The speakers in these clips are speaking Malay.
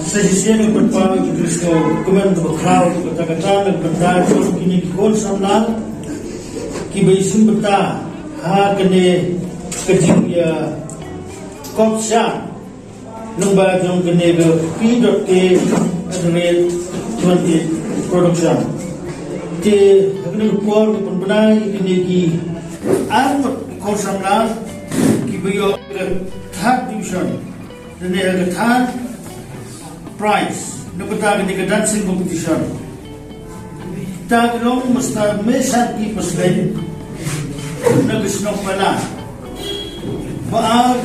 Sejak berpamit Kristo kemen berkau kata-kata berbenda kini konsolal kibaisim beta ha kene kejiya kopsa numba jong kene ke p.k adrel 20 production te hakne por berbenda kini ki armut konsolal kibayo third division dan ke third prize nubata ke dancing competition taglong musta Mebashanki Pasleiñ nagsnong pala Biar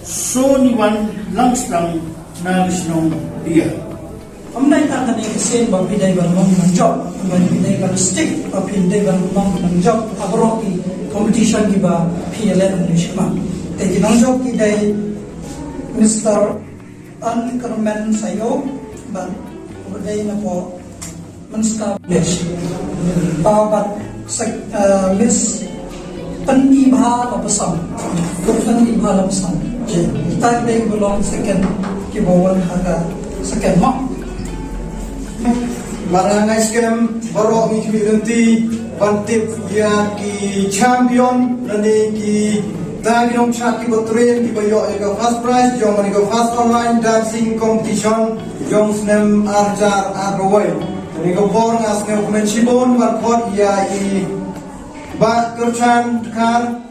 Soniwan Langstang nagsnong Biar amnai ta kan eksen ba pidai ban mong job ban pidai ban stick ba pidai ban mong job abroki competition ki ba PLN nishma te jinong job ki dai Mr. Ynkyrmenlang Sayoo ban pidai na po Mynska Phawa Miss Pynibha Lapasam Pynibha Lapasam kita dai belong second ki bawan haga second mark Iainehskhem Khardewsaw community bantip ya ki champion nani ki Tagilong chat ki botrain ki bayo ega first prize jong mani ko first online dancing competition jong snem arjar arway ni ko por ngas ne ko menchibon war khot ya I ba kerchan kan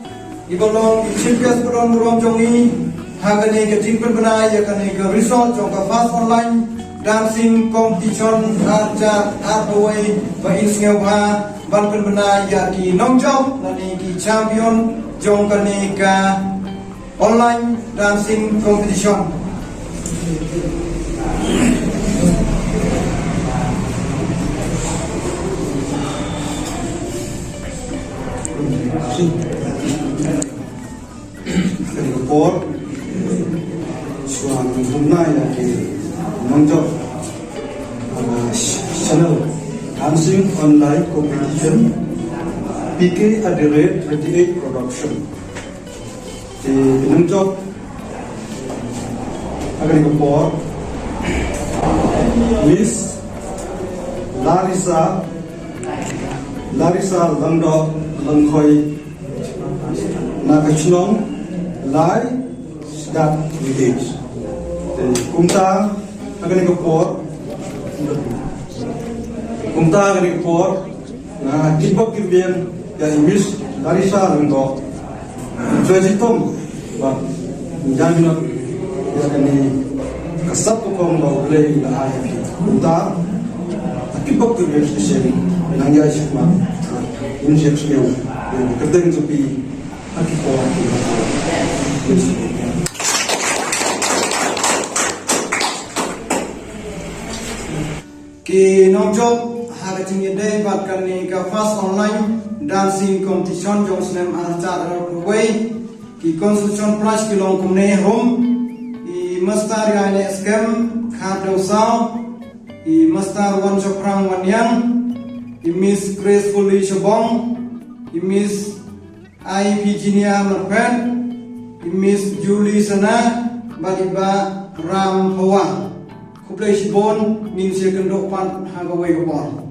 I bolong I champions bolong rom jong ni hagane ke timpen bana ya kan ke result jong ka first online dancing competition arjar arway ba insngeu ha ban pen bana ya ki nongjok nani ki champion jong kani ka online dancing competition kani por suan humna ya ki nongjok channel dancing online competition PK at the rate 28 production. The Lyngdoh Agriculture Miss Larisa Lyngdoh Lyngkhoi Shnong Laisdad village. The Kumta Agriculture Tibok Biar ya Miss Larisa Lyngdoh Trajitom ba jangan ya kani kasap ko mau play la IP ta Tibok Biar special nangya isma Ynkyrmenlang kedeng sepi akipo ki nongjok hagating day bat kani ka first online dancing competition jong snem arjar arway ki consolation prize ki long kumne home I master Iainehskhem Khardewsaw I master Wanshaphrang Wanniang I miss Gracefully Shabong I miss Iphiginia Myrphet I miss Juli sana badiba ram Phawa kuplay sibon min second pan hagaway ko